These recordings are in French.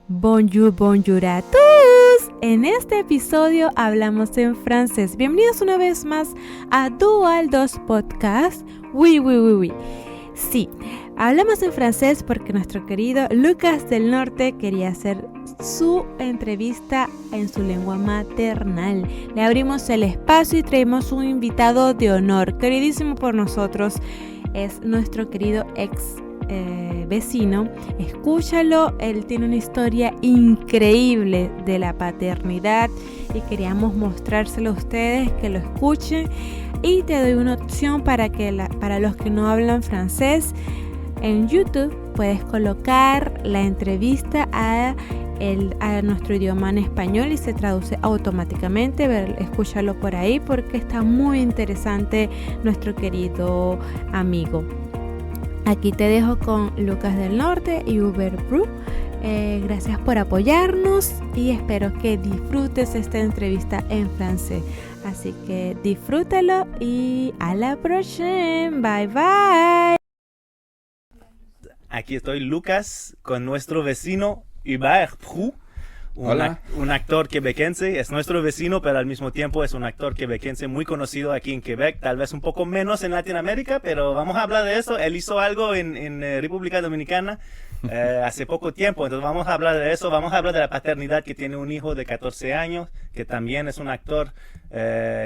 Bonjour, bonjour a todos. En este episodio hablamos en francés. Bienvenidos una vez más a Dual 2 Podcast. Oui. Sí, hablamos en francés porque nuestro querido Lucas del Norte quería hacer su entrevista en su lengua maternal. Le abrimos el espacio y traemos un invitado de honor, queridísimo por nosotros. Es nuestro querido ex vecino. Escúchalo, él tiene una historia increíble de la paternidad y queríamos mostrárselo a ustedes, que lo escuchen. Y te doy una opción para los que no hablan francés. En YouTube puedes colocar la entrevista a nuestro idioma en español y se traduce automáticamente. Escúchalo por ahí porque está muy interesante nuestro querido amigo. Aquí te dejo con Lucas del Norte y Uber Bru. Gracias por apoyarnos y espero que disfrutes esta entrevista en francés. Así que disfrútalo y a la próxima. Bye bye. Aquí estoy, Lucas, con nuestro vecino Hubert Prou. Un actor quebequense, es nuestro vecino, pero al mismo tiempo es un actor quebequense muy conocido aquí en Quebec, tal vez un poco menos en Latinoamérica, pero vamos a hablar de eso. Él hizo algo en República Dominicana hace poco tiempo, entonces vamos a hablar de eso. Vamos a hablar de la paternidad, que tiene un hijo de 14 años, que también es un actor,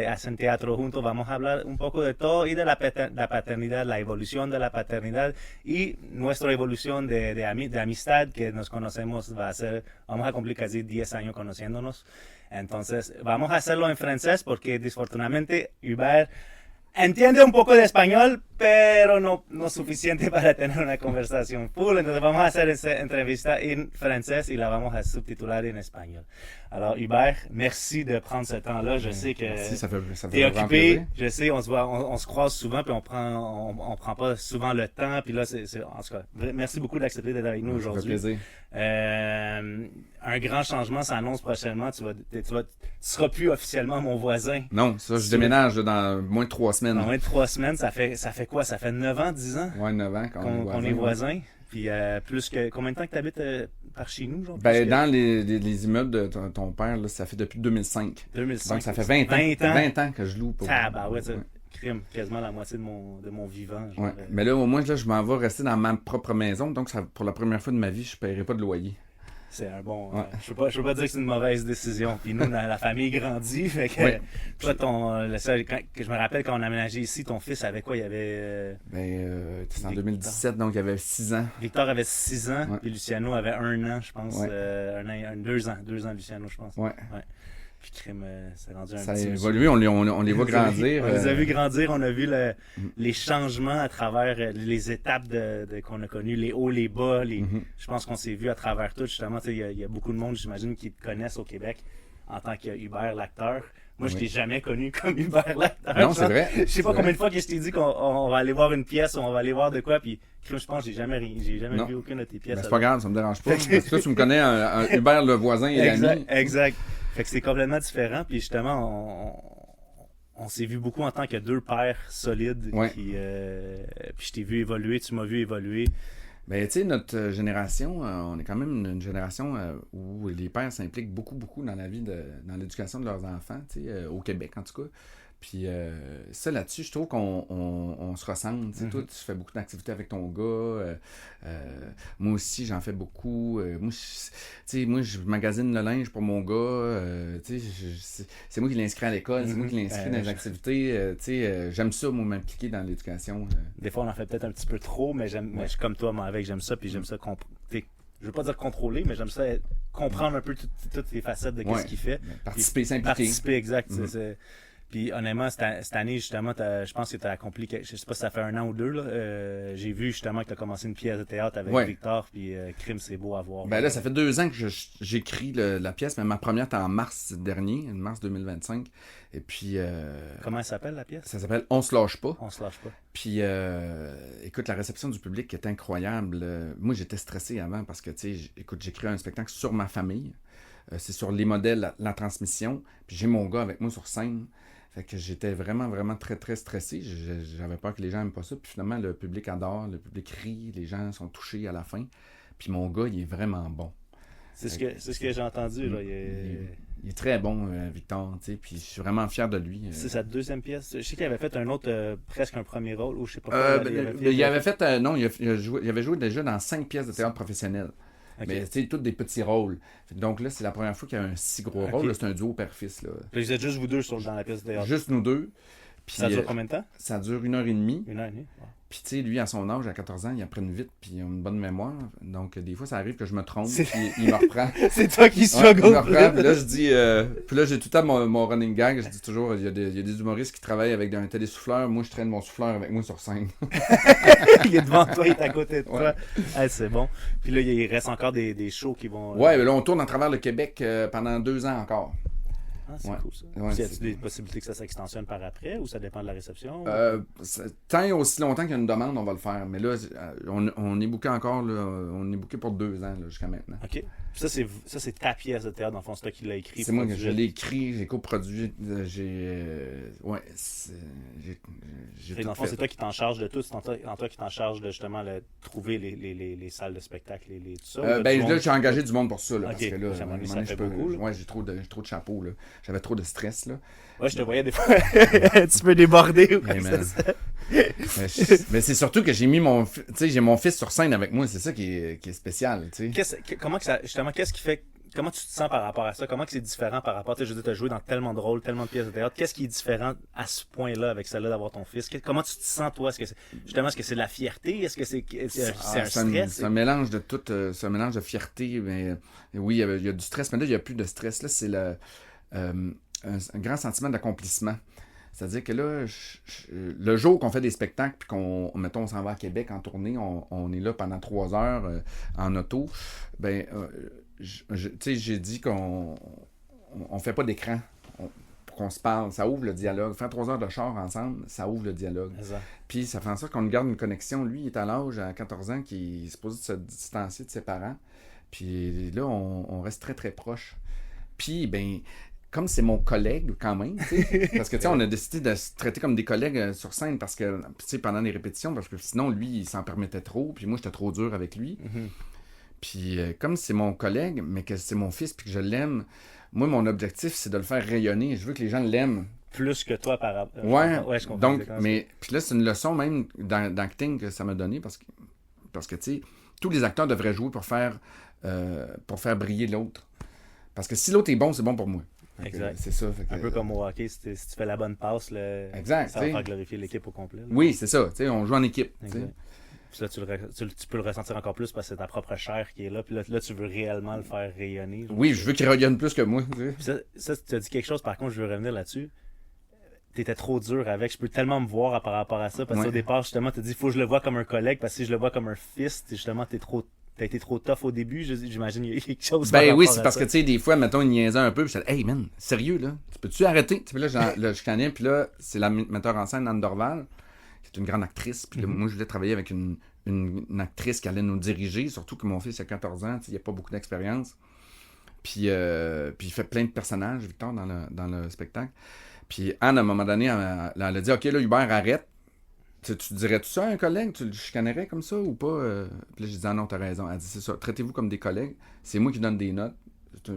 hacen teatro juntos. Vamos a hablar un poco de todo y de la paternidad, la evolución de la paternidad y nuestra evolución de amistad, que nos conocemos, vamos a cumplir casi 10 años conociéndonos. Entonces vamos a hacerlo en francés porque desafortunadamente Hubert entiende un poco de español, pero no suficiente para tener una conversación full. Entonces vamos a hacer esta entrevista en francés y la vamos a subtitular en español. Alors Hubert, merci de prendre ce temps-là. Je sais que tu es occupé. Je sais, on se croise souvent puis on prend pas souvent le temps. Puis là, en tout cas, merci beaucoup d'accepter d'être avec nous aujourd'hui. Ça fait plaisir. Un grand changement s'annonce prochainement. Tu seras plus officiellement mon voisin. Non, ça, je déménage dans moins de 3 semaines. Dans moins de 3 semaines, ça fait quoi? Ça fait 9 ans, 10 ans? Ouais, 9 ans qu'on est voisins. Puis plus que combien de temps que tu habites par chez nous, genre? Dans les immeubles de ton père, là, ça fait depuis 2005. 2005. Donc ça fait 20 ans. 20 ans que je loue pour. Crime, quasiment la moitié de mon vivant. Genre, mais là, au moins, là, je m'en vais rester dans ma propre maison. Donc, pour la première fois de ma vie, je ne paierai pas de loyer. C'est un bon... je peux pas dire que c'est une mauvaise décision. Puis nous, la famille grandit. Fait que toi, que je me rappelle quand on a aménagé ici, ton fils avait quoi? Il avait... c'était en 2017, donc il avait 6 ans. Victor avait 6 ans, puis Luciano avait 1 an, je pense. 2 ans. 2 ans, Luciano, je pense. Ouais. Puis crime, c'est rendu un ça petit... Ça a évolué, on les voit grandir. On les a vus grandir, on a vu les changements à travers les étapes qu'on a connues, les hauts, les bas. Je pense qu'on s'est vu à travers tout, justement. Il y a beaucoup de monde, j'imagine, qui te connaissent au Québec en tant que Hubert l'acteur. Moi, je t'ai jamais connu comme Hubert l'acteur. Non, c'est vrai. Je sais pas combien de fois que je t'ai dit qu'on va aller voir une pièce ou on va aller voir de quoi, puis je pense que j'ai jamais vu aucune de tes pièces. C'est pas grave, ça me dérange pas. Parce que là, tu me connais, un Hubert le voisin et l'ami. Exact. Fait que c'est complètement différent, puis justement, on s'est vu beaucoup en tant que deux pères solides, puis je t'ai vu évoluer, tu m'as vu évoluer. Ben, tu sais, notre génération, on est quand même une génération où les pères s'impliquent beaucoup dans la vie, dans l'éducation de leurs enfants, tu sais, au Québec en tout cas. Puis ça, là-dessus, je trouve qu'on se ressemble. Mm-hmm. Toi, tu fais beaucoup d'activités avec ton gars. Moi aussi, j'en fais beaucoup. Moi, je magasine le linge pour mon gars. C'est moi qui l'inscris à l'école. C'est moi qui l'inscris dans les activités. J'aime ça, moi, m'impliquer dans l'éducation. Des fois, on en fait peut-être un petit peu trop, mais je suis comme toi, moi, j'aime ça. Puis j'aime ça je veux pas dire contrôler, mais j'aime ça comprendre un peu toutes les facettes de ce qu'il fait. Participer, s'impliquer. Participer, exact. Mm-hmm. Puis honnêtement, cette année, justement, je pense que tu as accompli, je sais pas si ça fait 1 an ou 2, là, j'ai vu justement que tu as commencé une pièce de théâtre avec Victor, puis crime, c'est beau à voir. Ben là, ça fait 2 ans que j'écris la pièce, mais ma première était en mars dernier, mars 2025. Et puis... Comment elle s'appelle, la pièce? Ça s'appelle On se lâche pas. On se lâche pas. Puis, écoute, la réception du public est incroyable. Moi, j'étais stressé avant parce que, tu sais, j'écris un spectacle sur ma famille. C'est sur les modèles, la transmission. Puis j'ai mon gars avec moi sur scène. Fait que j'étais vraiment très, très stressé. J'avais peur que les gens n'aiment pas ça. Puis finalement, le public adore, le public rit, les gens sont touchés à la fin. Puis mon gars, il est vraiment bon. C'est ce que j'ai entendu. Là. Il est très bon, Victor, tu sais, puis je suis vraiment fier de lui. C'est sa deuxième pièce. Je sais qu'il avait fait un autre, presque un premier rôle, ou je sais pas quoi. Il avait joué déjà dans 5 pièces de théâtre professionnelles. Okay. Mais tu sais, toutes des petits rôles. Donc là, c'est la première fois qu'il y a un si gros rôle. Là, c'est un duo père-fils. Là. Puis vous êtes juste vous deux dans la pièce de théâtre? Juste nous deux. Puis, ça dure combien de temps? Ça dure 1h30. 1h30. Wow. Puis tu sais, lui, à son âge, à 14 ans, il apprenne vite, puis il a une bonne mémoire. Donc des fois, ça arrive que je me trompe, puis il me reprend. C'est toi qui struggle. Il me reprend, puis là, je dis... puis là, j'ai tout le temps mon running gag. Je dis toujours, il y a des humoristes qui travaillent avec un télésouffleur. Moi, je traîne mon souffleur avec moi sur scène. Il est devant toi, il est à côté de toi. Ouais. C'est bon. Puis là, il reste encore des shows qui vont... Ouais, mais là, on tourne à travers le Québec pendant 2 ans encore. Ah, c'est cool ça. Ouais, y a-t-il des possibilités que ça s'extensionne par après ou ça dépend de la réception? Tant et aussi longtemps qu'il y a une demande, on va le faire. Mais là, on est booké encore, là, on est booké pour 2 ans là, jusqu'à maintenant. OK. Ça, c'est ta pièce de théâtre, dans le fond, c'est toi qui l'as écrit. C'est moi que je l'ai écrit, j'ai coproduit, dans le fond, c'est toi qui t'en charges de tout, c'est toi qui t'en charges de justement trouver les salles de spectacle, tout ça. Là, j'ai engagé du monde pour ça, là, okay. Parce que là, ça fait beaucoup. Ouais, j'ai trop de chapeaux, là. J'avais trop de stress, là. Ouais, je te voyais des fois un petit peu débordé ou quoi que ça. Mais c'est surtout que j'ai mis mon fils sur scène avec moi, c'est ça qui est spécial, tu sais. Qu'est-ce qui fait, comment tu te sens par rapport à ça? Comment que c'est différent par rapport, je veux dire, tu as joué dans tellement de rôles, tellement de pièces de théâtre. Qu'est-ce qui est différent à ce point-là avec celle-là d'avoir ton fils? Comment tu te sens, toi? Est-ce que c'est de la fierté? Est-ce que c'est un stress? C'est un mélange de tout, c'est un mélange de fierté, mais oui, il y a du stress, mais là, il n'y a plus de stress. Là, c'est un grand sentiment d'accomplissement. C'est-à-dire que là, le jour qu'on fait des spectacles, puis on s'en va à Québec en tournée, on est là pendant 3 heures en auto, tu sais, j'ai dit qu'on fait pas d'écran pour qu'on se parle, ça ouvre le dialogue. Faire 3 heures de char ensemble, ça ouvre le dialogue. Puis ça fait en sorte qu'on garde une connexion. Lui, il est à l'âge, à 14 ans, qu'il est supposé se distancier de ses parents. Puis là, on reste très, très proches. Puis, comme c'est mon collègue quand même, parce que tu sais, on a décidé de se traiter comme des collègues sur scène parce que, tu sais, pendant les répétitions, parce que sinon, lui, il s'en permettait trop, puis moi, j'étais trop dur avec lui. Mm-hmm. Puis comme c'est mon collègue, mais que c'est mon fils, puis que je l'aime, moi, mon objectif, c'est de le faire rayonner. Je veux que les gens l'aiment. Plus que toi par rapport. Ouais, je comprends. Donc, puis là, c'est une leçon même d'acting que ça m'a donné parce que tu sais, tous les acteurs devraient jouer pour faire briller l'autre. Parce que si l'autre est bon, c'est bon pour moi. Exact. C'est ça. Un peu comme au hockey, si tu fais la bonne passe, exact, ça va faire glorifier l'équipe au complet. Là. Oui, c'est ça. On joue en équipe. Puis là, tu peux le ressentir encore plus parce que c'est ta propre chair qui est là. Puis là, tu veux réellement le faire rayonner. Oui, je veux qu'il rayonne plus que moi. Ça, tu as dit quelque chose, par contre, je veux revenir là-dessus. T'étais trop dur avec. Je peux tellement me voir par rapport à ça. Parce qu'au départ, justement, tu as dit, il faut que je le vois comme un collègue. Parce que si je le vois comme un fils, justement, t'as été trop tough au début, j'imagine qu'il y a quelque chose. Oui, c'est parce que, tu sais, des fois, mettons, il niaisait un peu, puis je disais, hey, man, sérieux, là, tu peux-tu arrêter? Puis là, je connais, puis là, c'est la metteur en scène, Anne Dorval, qui est une grande actrice, puis là, moi, je voulais travailler avec une actrice qui allait nous diriger, surtout que mon fils a 14 ans, il n'y a pas beaucoup d'expérience. Puis il fait plein de personnages, Victor, dans le spectacle. Puis Anne, à un moment donné, elle a dit, OK, là, Hubert, arrête. Tu dirais-tu ça à un collègue? Tu le chicanerais comme ça ou pas? Puis là, j'ai dit, ah non, t'as raison. Elle dit, c'est ça, traitez-vous comme des collègues. C'est moi qui donne des notes.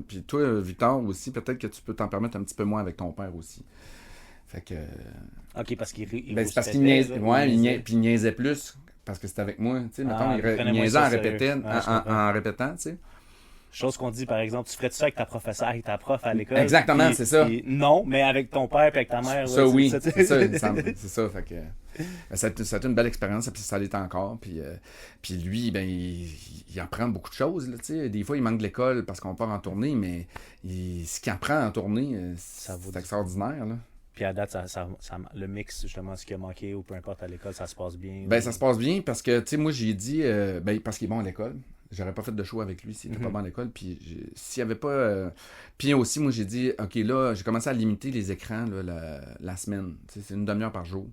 Puis toi, Victor, aussi, peut-être que tu peux t'en permettre un petit peu moins avec ton père aussi. Fait que... OK, parce qu'il c'est parce qu'il niaisait. Ouais, puis il niaisait plus parce que c'était avec moi. Tu sais, mettons, il niaisait en répétant, tu sais. Chose qu'on dit, par exemple, tu ferais-tu ça avec ta professeure, avec ta prof à l'école? Exactement, c'est ça. Non, mais avec ton père et avec ta mère. Ça, oui. C'est ça, il me semble. C'est ça, fait que... Ça a été une belle expérience, puis ça l'est encore. Puis lui, il apprend beaucoup de choses. Là, des fois, il manque de l'école parce qu'on part en tournée, mais ce qu'il apprend en tournée, c'est extraordinaire. Là. Puis à date, le mix, justement, ce qui a manqué ou peu importe à l'école, ça se passe bien? Ça se passe bien parce que, tu sais, moi, j'ai dit, parce qu'il est bon à l'école. J'aurais pas fait de show avec lui s'il était pas bon à l'école. Puis s'il y avait pas... Puis aussi, moi, j'ai dit, OK, là, j'ai commencé à limiter les écrans là, la semaine. T'sais, c'est 1 demi-heure par jour.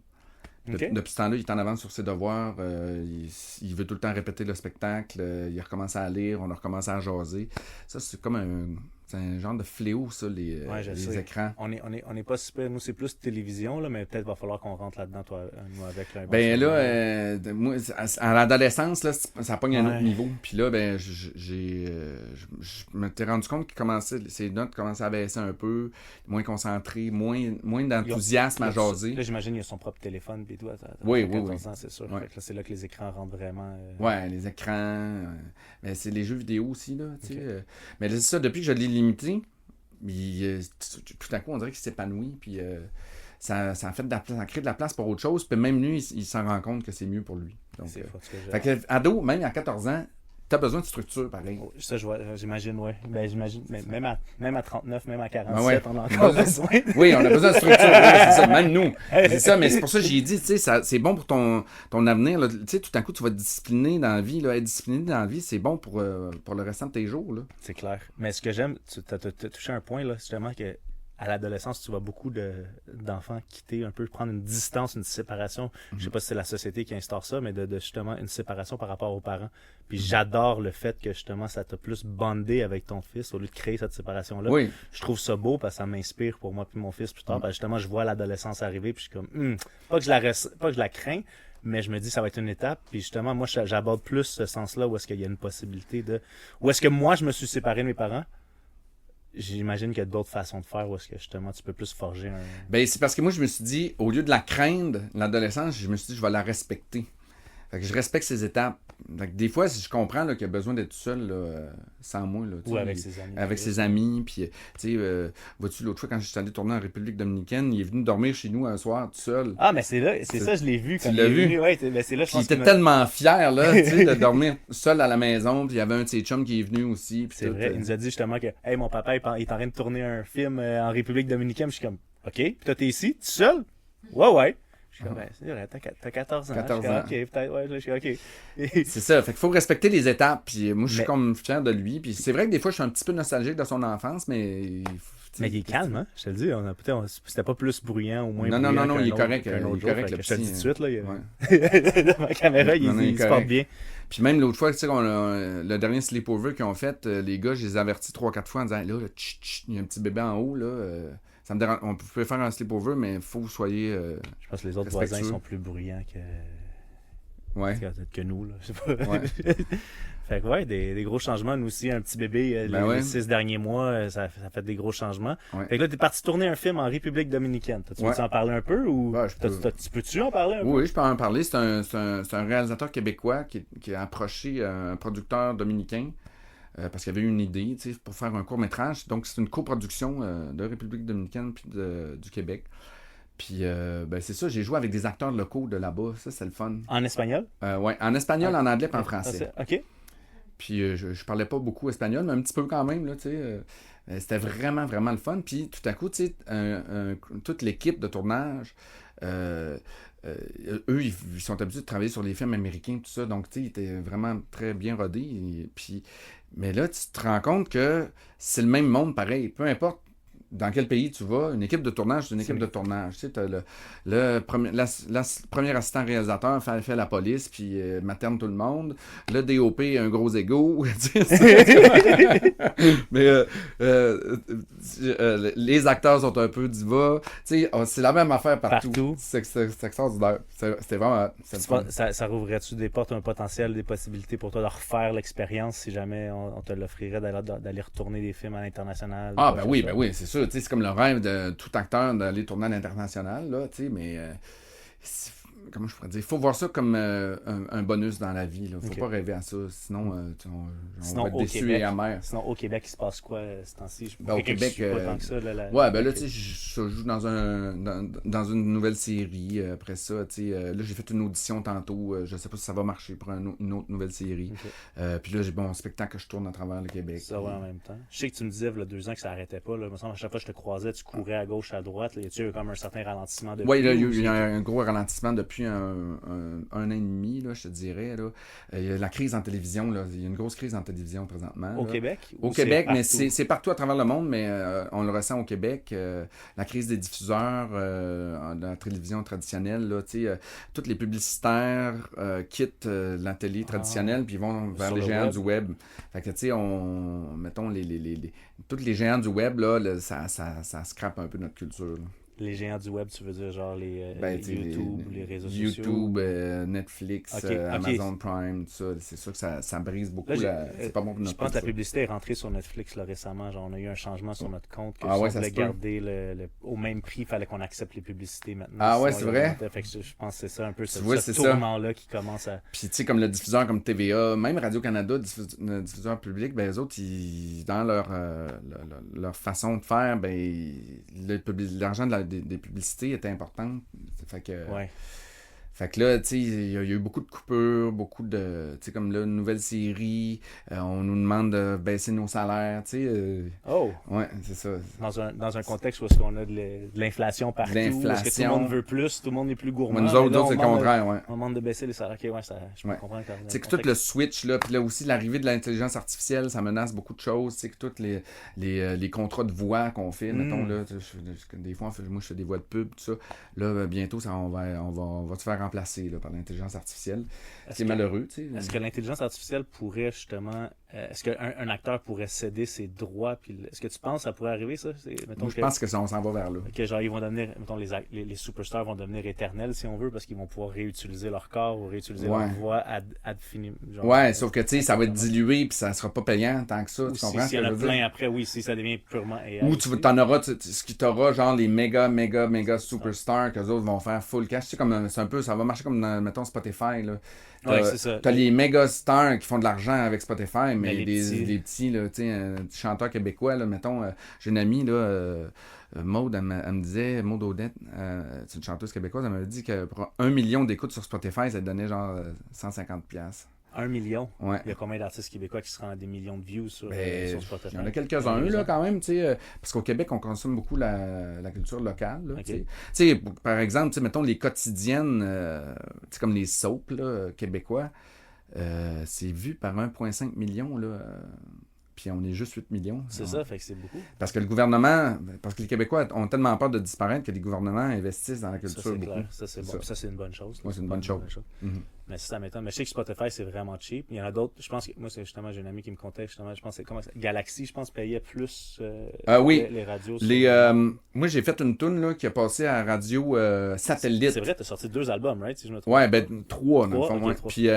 Okay. Depuis ce temps-là, il est en avance sur ses devoirs. Il veut tout le temps répéter le spectacle. Il a recommencé à lire. On a recommencé à jaser. Ça, c'est comme C'est un genre de fléau, ça, les écrans. On est pas super. Nous, c'est plus télévision, là, mais peut-être va falloir qu'on rentre là-dedans, toi, nous, avec. Là, Ben là, moi, à l'adolescence, là, ça pogne à un autre niveau. Puis là, ben, je m'étais rendu compte que ces notes commençaient à baisser un peu, moins concentré, moins d'enthousiasme à jaser. Là, j'imagine qu'il y a son propre téléphone, puis toi, oui. ans, c'est sûr. Ouais. Là, c'est là que les écrans rentrent vraiment. Ouais, les écrans. Mais c'est les jeux vidéo aussi, là. Okay. Mais là, c'est ça, depuis que je l'ai limité, tout à coup, on dirait qu'il s'épanouit, puis ça fait de la place, ça crée de la place pour autre chose, puis même lui, il s'en rend compte que c'est mieux pour lui. Donc, c'est fait que ado, même à 14 ans, t'as besoin de structure, pareil. Ça, j'imagine, oui. Ben, j'imagine, même à 39, même à 47, on a encore besoin. Oui, on a besoin de structure, oui, c'est ça, même nous. C'est ça, mais c'est pour ça que j'ai dit, tu sais, c'est bon pour ton avenir. Tu sais, tout à coup, tu vas te discipliner dans la vie. Là. Être discipliné dans la vie, c'est bon pour le restant de tes jours. Là. C'est clair. Mais ce que j'aime, tu as touché un point, là, justement, que à l'adolescence, tu vois beaucoup d'enfants quitter un peu, prendre une distance, une séparation. Je sais pas si c'est la société qui instaure ça, mais de justement une séparation par rapport aux parents. Puis j'adore le fait que justement ça t'a plus bondé avec ton fils au lieu de créer cette séparation-là. Oui. Je trouve ça beau parce que ça m'inspire pour moi puis mon fils plus tard. Parce que justement, je vois l'adolescence arriver puis je suis comme, pas que je la crains, mais je me dis ça va être une étape. Puis justement, moi, j'aborde plus ce sens-là où est-ce qu'il y a une possibilité où est-ce que moi, je me suis séparé de mes parents. J'imagine qu'il y a d'autres façons de faire où est-ce que justement tu peux plus forger un... Ben c'est parce que moi je me suis dit, au lieu de la craindre, l'adolescence, je me suis dit je vais la respecter. Fait que je respecte ses étapes. Fait que des fois, si je comprends là, qu'il a besoin d'être tout seul là, sans moi. Là, ou avec ses amis. Avec ses amis. Puis, tu sais, vois-tu, l'autre fois, quand je suis allé tourner en République dominicaine, il est venu dormir chez nous un soir tout seul. Ah, mais c'est ça, je l'ai vu. Tu l'as vu? Ouais, mais c'est là, je pense il était tellement fier là, de dormir seul à la maison. Puis il y avait un de ses chums qui est venu aussi. Puis c'est vrai, il nous a dit justement que hey, mon papa il est en train de tourner un film en République dominicaine. Je suis comme, OK, puis toi, t'es ici, tout seul? Ouais. Je suis comme, ben, c'est vrai, t'as 14 ans. 14 ans. OK, peut-être, ouais, je suis OK. C'est ça, fait qu'il faut respecter les étapes, puis moi, je suis comme fier de lui, puis c'est vrai que des fois, je suis un petit peu nostalgique de son enfance, mais... Mais il est calme, hein, je te le dis, c'était pas plus bruyant ou moins bruyant. Non, il est correct, il est correct, le petit. Je te le dis tout de suite, là, dans ma caméra, il se porte bien. Puis même l'autre fois, tu sais, le dernier sleepover qu'ils ont fait, les gars, je les ai avertis 3-4 fois en disant, là, il y a un petit bébé en haut, là... Ça me dérange. On peut faire un sleepover, mais il faut que vous soyez. Je pense que les autres voisins sont plus bruyants que nous. Là. Je sais pas. Ouais. Fait que ouais, des gros changements. Nous aussi, un petit bébé, les 6 derniers mois, ça fait des gros changements. Ouais. Fait que là, t'es parti tourner un film en République dominicaine. Tu veux en parler un peu ou peux-tu en parler un peu? Oui, je peux en parler. C'est un réalisateur québécois qui a approché un producteur dominicain. Parce qu'il y avait eu une idée pour faire un court-métrage. Donc, c'est une coproduction de République dominicaine puis du Québec. Puis, c'est ça, j'ai joué avec des acteurs locaux de là-bas. Ça, c'est le fun. En espagnol? Oui, en espagnol, en anglais et en français. OK. Puis, je parlais pas beaucoup espagnol, mais un petit peu quand même. Là, c'était vraiment, vraiment le fun. Puis, tout à coup, toute l'équipe de tournage... eux, ils sont habitués de travailler sur les films américains, tout ça, donc ils étaient vraiment très bien rodés. Mais là, tu te rends compte que c'est le même monde pareil. Peu importe dans quel pays tu vas, une équipe de tournage, c'est une équipe de tournage. Tu sais, t'as le premier assistant réalisateur fait la police, puis materne tout le monde. Le DOP a un gros ego. Mais les acteurs sont un peu divas. Tu sais, c'est la même affaire partout. C'est extraordinaire. C'était vraiment... Ça rouvrait-tu des portes, un potentiel, des possibilités pour toi de refaire l'expérience si jamais on te l'offrirait d'aller retourner des films à l'international? Ah, ben oui, c'est sûr. C'est comme le rêve de tout acteur d'aller tourner à l'international, là, mais comment je pourrais dire? Il faut voir ça comme un bonus dans la vie. Il ne faut pas rêver à ça, sinon on va être déçu et amer. Sinon, au Québec, il se passe quoi ce temps-ci? Au Québec, pas tant que ça, là, tu sais, je joue dans une nouvelle série. Après ça, là, j'ai fait une audition tantôt. Je sais pas si ça va marcher pour une autre nouvelle série. Puis là, j'ai un spectacle que je tourne à travers le Québec. Ça va en même temps. Je sais que tu me disais, il y a 2 ans, que ça n'arrêtait pas. Là. Il me semble, à chaque fois que je te croisais, tu courais à gauche, à droite. Là. Y a-tu comme un certain ralentissement depuis? Oui, là, il y a un gros ralentissement depuis depuis un an et demi, là, je te dirais. Là. Il y a la crise en télévision. Là. Il y a une grosse crise en télévision présentement. Au là. Québec? Au Québec, mais c'est partout à travers le monde, mais on le ressent au Québec. La crise des diffuseurs de la télévision traditionnelle, là, tous les publicitaires quittent la télé traditionnelle puis ils vont vers les géants du web. Fait que, tu sais, mettons, tous les géants du web, là, ça scrape un peu notre culture. Là. Les géants du web, tu veux dire genre les YouTube, les réseaux sociaux? YouTube, Netflix, Amazon Prime, tout ça. C'est sûr que ça brise beaucoup. C'est pas bon pour notre Je pense que la publicité est rentrée sur Netflix là, récemment. Genre, on a eu un changement sur notre compte. Que si on voulait garder au même prix, il fallait qu'on accepte les publicités maintenant. Ah ouais, c'est vrai? Fait que je pense que c'est ça un peu ce tournant-là qui commence à... Puis tu sais, comme le diffuseur comme TVA, même Radio-Canada, le diffuseur public, ben eux autres, dans leur façon de faire, ben l'argent des publicités était importante. Fait que là, tu sais, il y a eu beaucoup de coupures, beaucoup de... Tu sais, comme là, une nouvelle série, on nous demande de baisser nos salaires, tu sais. Ouais, c'est ça. Dans un contexte où est-ce qu'on a de l'inflation partout, où est-ce que tout le monde veut plus, tout le monde n'est plus gourmand. Nous autres, c'est le contraire, ouais. On demande de baisser les salaires. OK, ouais, je peux comprendre. Tu sais, que tout le switch, là, puis là aussi, l'arrivée de l'intelligence artificielle, ça menace beaucoup de choses. Tu sais, que tous les contrats de voix qu'on fait, mettons, là, des fois, moi, je fais des voix de pub, tout ça. Là, bientôt, on va se faire remplacé là, par l'intelligence artificielle. C'est malheureux. Tu sais. Est-ce que l'intelligence artificielle pourrait justement... est-ce qu'un acteur pourrait céder ses droits? Puis est-ce que tu penses que ça pourrait arriver, ça? Je pense que ça, on s'en va vers là. Que genre, ils vont devenir... Mettons, les superstars vont devenir éternels, si on veut, parce qu'ils vont pouvoir réutiliser leur corps ou réutiliser leur voix ad infinitum. Sauf que, tu sais, ça va être dilué puis ça sera pas payant tant que ça. Tu comprends? S'il y en a plein après, oui, si ça devient purement AI. Ou tu t'en auras, ce qui t'aura, genre, les méga superstars qu'eux autres vont faire full cash. Tu sais, comme, c'est un peu, ça va marcher comme, mettons, Spotify, là. C'est ça. T'as les méga stars qui font de l'argent avec Spotify, mais les petits, là, tu sais, un petit chanteur québécois, là, mettons, j'ai une amie, là, Maud, elle me disait, Maud Odette, c'est une chanteuse québécoise, elle m'avait dit que pour 1 million d'écoutes sur Spotify, ça te donnait genre 150$. 1 million? Ouais. Il y a combien d'artistes québécois qui se rendent à des millions de views sur Spotify? Il y en a quelques-uns, là, quand même, tu sais, parce qu'au Québec, on consomme beaucoup la culture locale, là, tu sais, par exemple, tu sais, mettons, les quotidiennes, tu sais, comme les soaps, là, québécois, c'est vu par 1,5 million, là, puis on est juste 8 millions. C'est ça, fait que c'est beaucoup. Parce que les Québécois ont tellement peur de disparaître que les gouvernements investissent dans la culture ça, c'est beaucoup. Clair. Ça, c'est bon. Ça, c'est une bonne chose. Oui, c'est une bonne chose. Mm-hmm. Mais ça m'étonne. Mais je sais que Spotify, c'est vraiment cheap. Il y en a d'autres. Je pense que, moi, c'est justement, j'ai une amie qui me contait, justement, je pense que Galaxy, je pense, payait plus les radios. Moi, j'ai fait une toune là, qui a passé à Radio Satellite. C'est vrai, t'as sorti 2 albums, right? Si je me trompe. Ouais, ben 3, dans le fond. Okay, 3. Puis,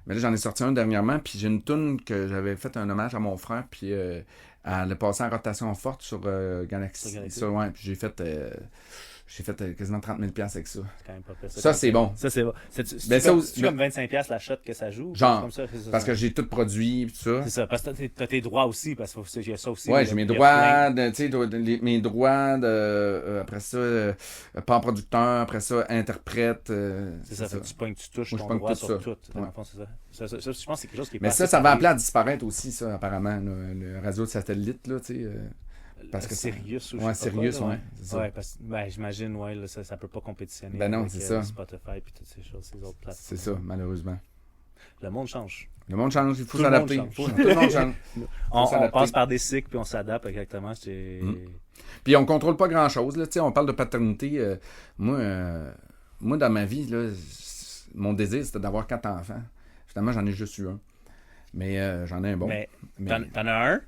mais là, j'en ai sorti un dernièrement, puis j'ai une toune que j'avais fait un hommage à mon frère, puis elle a passé en rotation forte sur Galaxy. Ça, ouais, puis j'ai fait quasiment 30 000$ avec ça. C'est quand même pas pire. Ça, c'est bon. Ça, c'est bon. C'est comme 25$ la shot que ça joue? Genre, comme ça, parce que j'ai tout produit, tout ça. C'est ça, parce que t'as tes droits aussi, parce qu'il y a ça aussi. Ouais, j'ai mes droits, tu sais, mes droits après ça, pas producteur, après ça, interprète. C'est ça, fait que tu touches ton droit sur tout. Dans le fond, c'est ça. Ça, je pense que c'est quelque chose qui est mais ça va appeler à disparaître aussi, ça, apparemment, le radio de satellite, là, tu sais. Parce que Sirius ou Sirius, ouais. Ouais, parce que j'imagine, ouais, là, ça peut pas compétitionner avec Spotify et toutes ces choses, ces autres plateformes. C'est ça, malheureusement. Le monde change. Le monde change, il faut s'adapter. Tout le monde change. On passe par des cycles puis on s'adapte exactement. Puis on contrôle pas grand-chose, là, tu sais, on parle de paternité. Moi, dans ma vie, là, mon désir, c'était d'avoir 4 enfants. Finalement, j'en ai juste eu un. Mais j'en ai un bon. Mais t'en as un?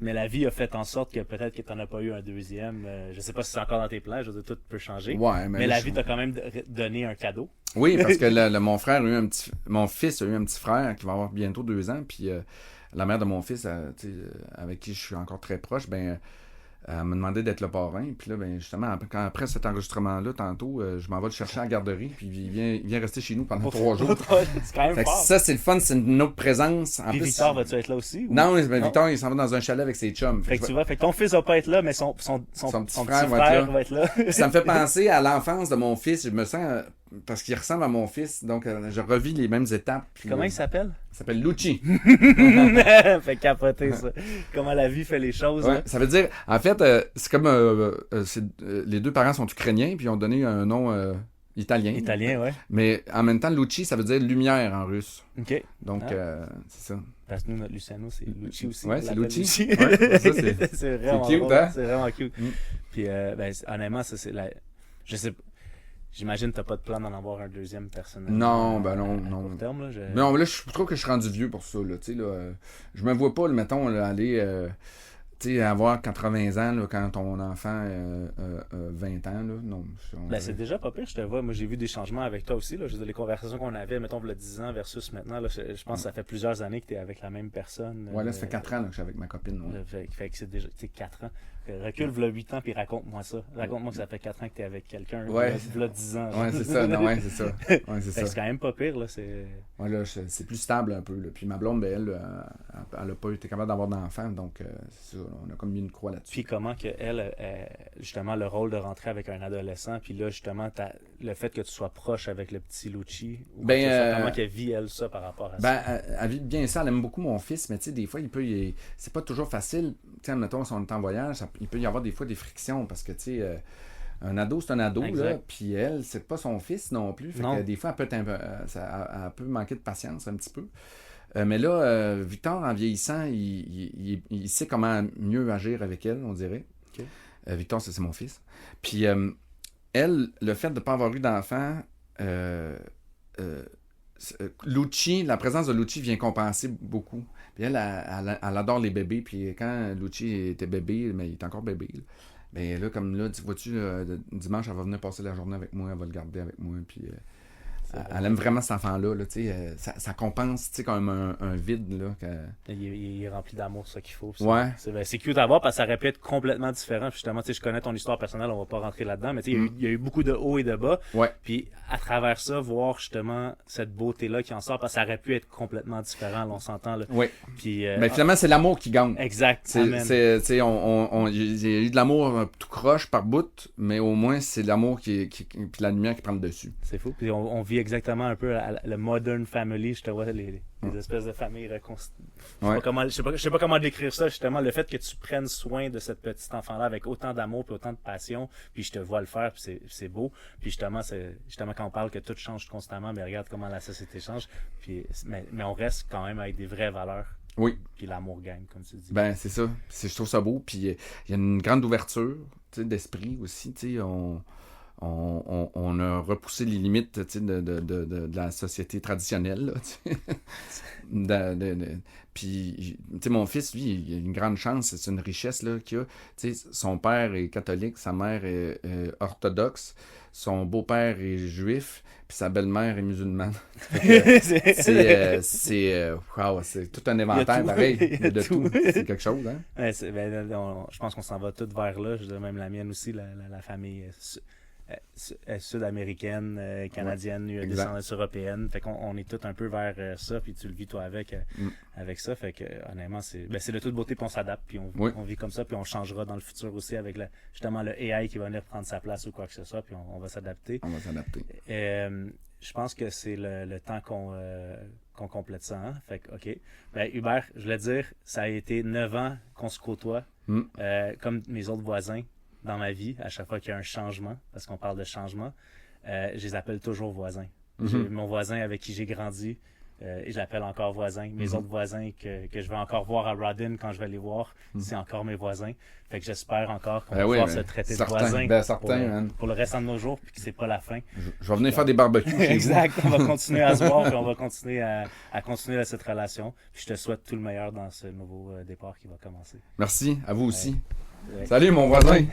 Mais la vie a fait en sorte que peut-être que tu n'en as pas eu un deuxième. Je sais pas si c'est encore dans tes plans, je veux dire, tout peut changer. Ouais, mais la vie t'a quand même donné un cadeau. Oui, parce que mon frère a eu mon fils a eu un petit frère qui va avoir bientôt 2 ans. Puis la mère de mon fils, avec qui je suis encore très proche, elle m'a demandé d'être le parrain. Puis là, justement, après cet enregistrement-là, tantôt, je m'en vais le chercher à la garderie. Puis il vient rester chez nous pendant 3 jours. C'est quand même fort. Ça, c'est le fun, c'est une autre présence. Puis Victor, vas-tu être là aussi? Ou... Non, Victor, il s'en va dans un chalet avec ses chums. Fait que ton fils va pas être là, mais son petit frère va être là. Ça me fait penser à l'enfance de mon fils. Je me sens... parce qu'il ressemble à mon fils, donc je revis les mêmes étapes. Comment il s'appelle? Il s'appelle Lucci. Fait capoter ça. Comment la vie fait les choses. Ouais, ça veut dire, en fait, c'est comme les 2 parents sont ukrainiens, puis ils ont donné un nom Italien. Italien, ouais. Mais en même temps, Luci, ça veut dire lumière en russe. OK. Donc, c'est ça. Parce que nous, notre Luciano, c'est Lucci aussi. Ouais, c'est Luci. Ouais, ça, c'est vraiment cute, drôle. hein? C'est vraiment cute. Puis, honnêtement, ça, c'est je sais pas. J'imagine que t'as pas de plan d'en avoir un deuxième personnage. Non, ben à non. court terme, là, Non, là, je trouve que je suis rendu vieux pour ça, là. Tu sais, là, je me vois pas, mettons, là, aller... tu sais, avoir 80 ans là, quand ton enfant a 20 ans, là, non. C'est déjà pas pire, je te vois. Moi, j'ai vu des changements avec toi aussi. Là. Je veux dire, les conversations qu'on avait, mettons, il y a 10 ans versus maintenant, là, je pense que ça fait plusieurs années que tu es avec la même personne. Ouais, là, ça fait 4 ans là, que je suis avec ma copine. Ouais. Fait que c'est déjà, tu sais, 4 ans. Recule, v'là 8 ans, puis raconte-moi ça. Raconte-moi que ça fait 4 ans que tu es avec quelqu'un. Ouais. V'là 10 ans. Ouais, c'est ça. Non, ouais, c'est ça. Ouais, c'est quand même pas pire, là. Ouais, là, c'est plus stable un peu. Là. Puis ma blonde, ben, elle a pas été capable d'avoir d'enfants, donc c'est ça. On a comme mis une croix là-dessus. Puis comment que elle, justement, le rôle de rentrer avec un adolescent, puis là, justement, le fait que tu sois proche avec le petit Lucci, comment qu'elle vit, elle, ça, par rapport à ça? Elle vit bien ça. Elle aime beaucoup mon fils, mais tu sais, des fois, c'est pas toujours facile. Tu sais, mettons, si on est en voyage, il peut y avoir des fois des frictions, parce que, tu sais... un ado, c'est un ado, là, puis elle, c'est pas son fils non plus. Fait que des fois, elle peut manquer de patience un petit peu. Mais là, Victor, en vieillissant, il sait comment mieux agir avec elle, on dirait. Okay. Victor, c'est mon fils. Puis elle, le fait de ne pas avoir eu d'enfant, Lucci, la présence de Lucci vient compenser beaucoup. Puis elle adore les bébés. Puis quand Lucci était bébé, mais il est encore bébé, là. Ben là, comme là, vois-tu, dimanche, elle va venir passer la journée avec moi, elle va le garder avec moi, puis elle aime vraiment cet enfant-là, là, tu sais, ça compense, tu sais, comme un vide, là. Il est rempli d'amour, ça qu'il faut. Ouais. C'est cute à voir, parce que ça aurait pu être complètement différent. Puis justement, tu sais, je connais ton histoire personnelle, on va pas rentrer là-dedans, mais tu sais, il y a eu beaucoup de hauts et de bas. Ouais. Puis à travers ça, voir justement cette beauté-là qui en sort, parce que ça aurait pu être complètement différent, là, on s'entend, là. Oui. Puis, mais finalement, c'est l'amour qui gagne. Exact. Il y a eu de l'amour tout croche par bout, mais au moins, c'est l'amour puis la lumière qui prend le dessus. C'est fou. Puis on vit exactement un peu le modern family, je te vois, les espèces de familles reconstituées. Je sais pas comment décrire ça, justement, le fait que tu prennes soin de cette petite enfant-là avec autant d'amour et autant de passion, puis je te vois le faire, puis c'est beau. Puis justement, quand on parle que tout change constamment, mais regarde comment la société change, puis mais on reste quand même avec des vraies valeurs. Oui. Puis l'amour gagne, comme tu dis. Ben, c'est ça. Je trouve ça beau, puis il y a une grande ouverture, tu sais, d'esprit aussi, tu sais, on a repoussé les limites de la société traditionnelle. Puis, tu sais, mon fils, lui, il a une grande chance, c'est une richesse là, qu'il a. Tu sais, son père est catholique, sa mère est orthodoxe, son beau-père est juif, puis sa belle-mère est musulmane. C'est tout un inventaire pareil de tout. C'est quelque chose, hein? Ouais, je pense qu'on s'en va tous vers là. Je dirais même la mienne aussi, la famille sud-américaine, canadienne, descendance européenne. Fait qu'on est tous un peu vers ça, puis tu le vis toi avec ça. Fait que honnêtement, c'est de toute beauté, puis on s'adapte, puis on vit comme ça, puis on changera dans le futur aussi avec justement le AI qui va venir prendre sa place ou quoi que ce soit, puis on va s'adapter. On va s'adapter. Je pense que c'est le temps qu'on complète ça. Hein? Fait que, OK. Ben, Hubert, je voulais dire, ça a été 9 ans qu'on se côtoie, comme mes autres voisins. Dans ma vie, à chaque fois qu'il y a un changement, parce qu'on parle de changement, je les appelle toujours voisins. Mon voisin avec qui j'ai grandi, et je l'appelle encore voisin. Mes autres voisins que je vais encore voir à Rodin quand je vais les voir, c'est encore mes voisins. Fait que j'espère encore qu'on va pouvoir se traiter de voisins pour le restant de nos jours, puis que c'est pas la fin. Je vais venir faire des barbecues. Exact. On va continuer à se voir, puis on va continuer à continuer cette relation. Puis je te souhaite tout le meilleur dans ce nouveau départ qui va commencer. Merci, à vous aussi. Salut mon voisin!